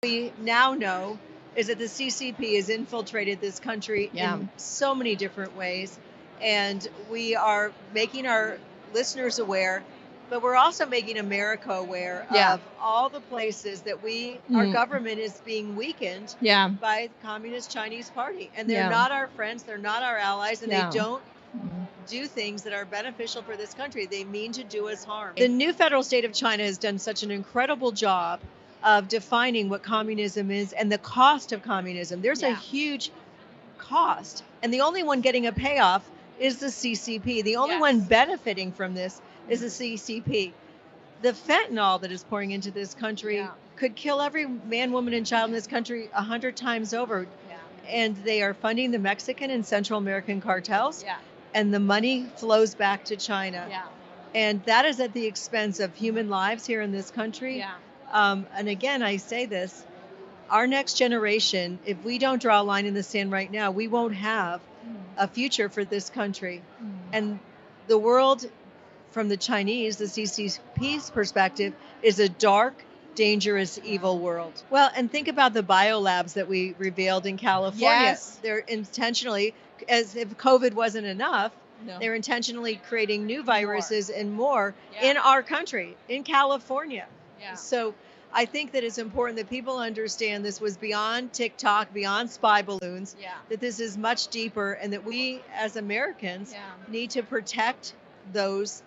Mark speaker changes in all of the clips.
Speaker 1: We now know is that the CCP has infiltrated this country in so many different ways. And we are making our listeners aware, but we're also making America aware of all the places that our government is being weakened by the Communist Chinese Party. And they're not our friends, they're not our allies, and they don't do things that are beneficial for this country. They mean to do us harm. The new federal state of China has done such an incredible job of defining what communism is and the cost of communism. There's a huge cost, and the only one getting a payoff is the CCP. The only one benefiting from this is the CCP. The fentanyl that is pouring into this country could kill every man, woman, and child in this country 100 times over. And they are funding the Mexican and Central American cartels, and the money flows back to China. And that is at the expense of human lives here in this country. And again, I say this, our next generation, if we don't draw a line in the sand right now, we won't have a future for this country. And the world, from the Chinese, the CCP's perspective, is a dark, dangerous, evil world. Well, and think about the biolabs that we revealed in California. They're intentionally, as if COVID wasn't enough, they're intentionally creating new viruses and more in our country, in California. So I think that it's important that people understand this was beyond TikTok, beyond spy balloons, that this is much deeper, and that we as Americans need to protect those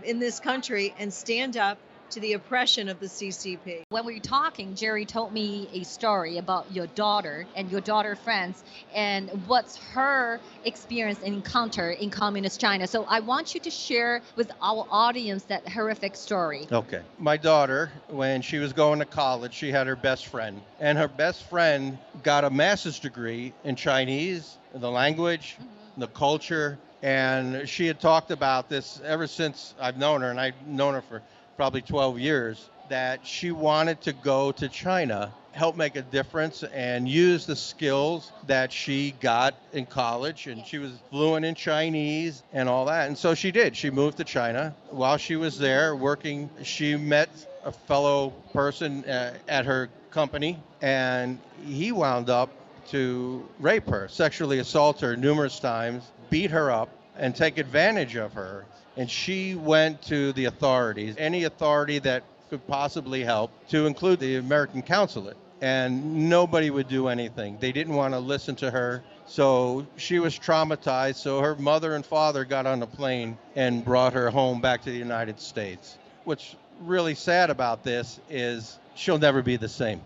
Speaker 1: in this country and stand up to the oppression of the CCP.
Speaker 2: When we were talking, Jerry told me a story about your daughter and your daughter friends and what's her experience and encounter in communist China. So I want you to share with our audience that horrific story.
Speaker 3: Okay. My daughter, when she was going to college, she had her best friend. And her best friend got a master's degree in Chinese, the language, the culture. And she had talked about this ever since I've known her, and I've known her for probably 12 years, that she wanted to go to China, help make a difference, and use the skills that she got in college. And she was fluent in Chinese and all that. And so she did. She moved to China. While she was there working, she met a fellow person at her company, and he wound up to rape her, sexually assault her numerous times, beat her up, and take advantage of her. And she went to the authorities, any authority that could possibly help, to include the American consulate. And nobody would do anything. They didn't want to listen to her. So she was traumatized. So her mother and father got on a plane and brought her home back to the United States. What's really sad about this is she'll never be the same.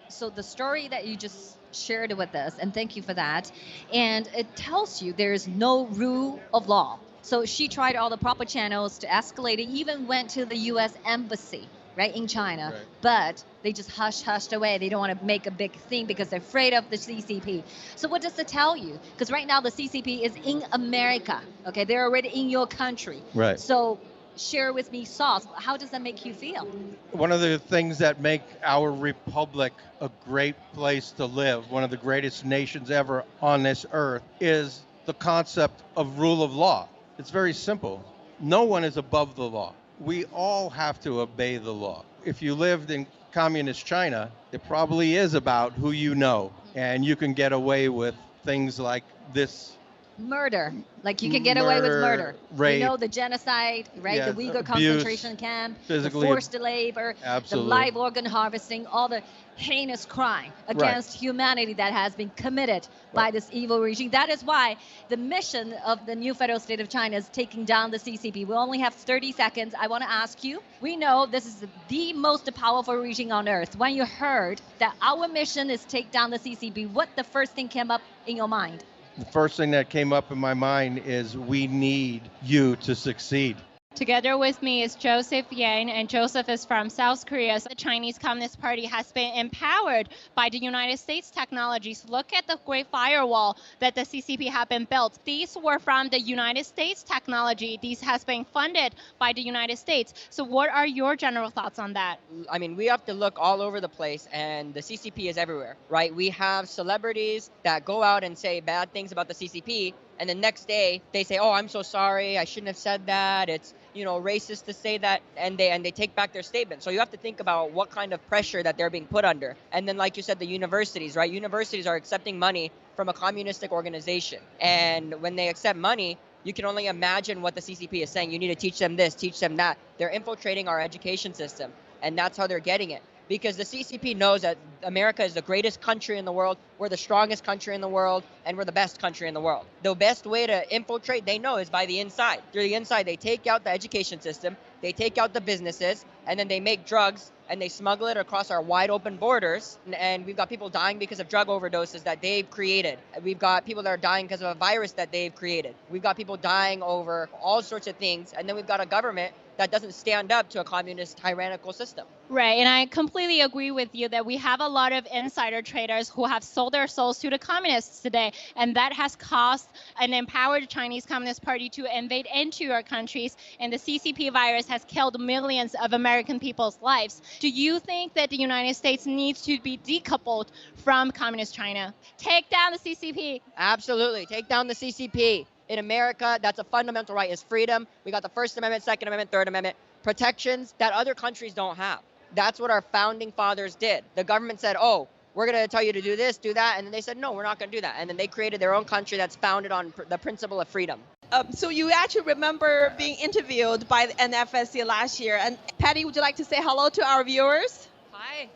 Speaker 2: So the story that you just shared with us, and thank you for that, and it tells you there is no rule of law. So she tried all the proper channels to escalate it, even went to the U.S. Embassy, right, in China, but they just hushed away. They don't want to make a big thing because they're afraid of the CCP. So what does it tell you? Because right now the CCP is in America, okay? They're already in your country.
Speaker 3: Right.
Speaker 2: So share with me, Sauce, how does that make you feel?
Speaker 3: One of the things that make our republic a great place to live, one of the greatest nations ever on this earth, is the concept of rule of law. It's very simple. No one is above the law. We all have to obey the law. If you lived in communist China, it probably is about who you know, and you can get away with things like this. Murder.
Speaker 2: Like you can get away with murder.
Speaker 3: Rape.
Speaker 2: You know, the genocide, right?
Speaker 3: Yeah,
Speaker 2: the Uyghur
Speaker 3: abuse,
Speaker 2: concentration camp, the forced labor,
Speaker 3: absolutely,
Speaker 2: the live organ harvesting, all the heinous crime against humanity that has been committed by this evil regime. That is why the mission of the new federal state of China is taking down the CCP. We only have 30 seconds. I want to ask you, we know this is the most powerful regime on earth. When you heard that our mission is take down the CCP, what the first thing came up in your mind?
Speaker 3: The first thing that came up in my mind is we need you to succeed.
Speaker 4: Together with me is Joseph Yang, and Joseph is from South Korea. So the Chinese Communist Party has been empowered by the United States technologies. Look at the Great Firewall that the CCP have been built. These were from the United States technology. These has been funded by the United States. So what are your general thoughts on that?
Speaker 5: I mean, we have to look all over the place, and the CCP is everywhere, right? We have celebrities that go out and say bad things about the CCP, and the next day they say, oh, I'm so sorry, I shouldn't have said that. It's, racist to say that, and they take back their statement. So you have to think about what kind of pressure that they're being put under. And then, like you said, the universities, right? Universities are accepting money from a communistic organization. And when they accept money, you can only imagine what the CCP is saying. You need to teach them this, teach them that. They're infiltrating our education system, and that's how they're getting it. Because the CCP knows that America is the greatest country in the world, we're the strongest country in the world, and we're the best country in the world. The best way to infiltrate, they know, is by the inside. Through the inside, they take out the education system, they take out the businesses, and then they make drugs, and they smuggle it across our wide open borders. And we've got people dying because of drug overdoses that they've created. We've got people that are dying because of a virus that they've created. We've got people dying over all sorts of things. And then we've got a government that doesn't stand up to a communist tyrannical system.
Speaker 4: Right, and I completely agree with you that we have a lot of insider traders who have sold their souls to the communists today, and that has caused an empowered Chinese Communist Party to invade into our countries, and the CCP virus has killed millions of American people's lives. Do you think that the United States needs to be decoupled from communist China? Take down the CCP.
Speaker 5: Absolutely, take down the CCP. In America, that's a fundamental right, is freedom. We got the First Amendment, Second Amendment, Third Amendment, protections that other countries don't have. That's what our founding fathers did. The government said, oh, we're going to tell you to do this, do that. And then they said, no, we're not going to do that. And then they created their own country that's founded on the principle of freedom.
Speaker 6: So you actually remember being interviewed by the NFSC last year. And Patty, would you like to say hello to our viewers?
Speaker 2: Hi.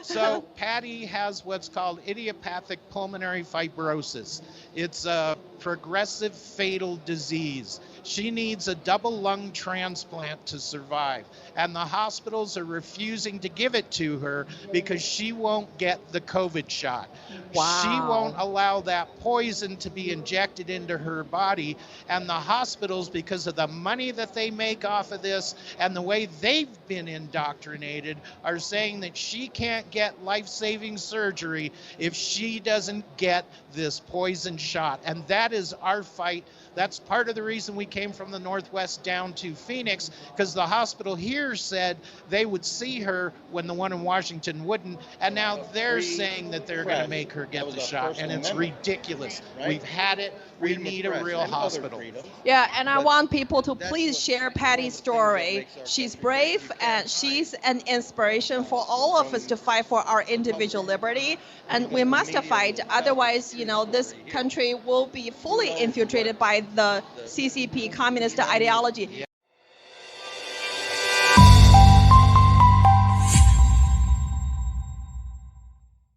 Speaker 7: So Patty has what's called idiopathic pulmonary fibrosis. It's a progressive fatal disease. She needs a double lung transplant to survive, and the hospitals are refusing to give it to her because she won't get the COVID shot.
Speaker 6: Wow.
Speaker 7: She won't allow that poison to be injected into her body, and the hospitals, because of the money that they make off of this and the way they've been indoctrinated, are saying that she can't get life-saving surgery if she doesn't get this poison shot. And that is our fight. That's part of the reason we came from the Northwest down to Phoenix, because the hospital here said they would see her when the one in Washington wouldn't, and now they're saying that they're going to make her get the shot, and it's ridiculous. We've had it. We need a real hospital.
Speaker 6: Yeah, and I want people to please share Patty's story. She's brave, and she's an inspiration for all of us to fight for our individual liberty. And we must fight, otherwise, this country will be fully infiltrated by the CCP communist ideology.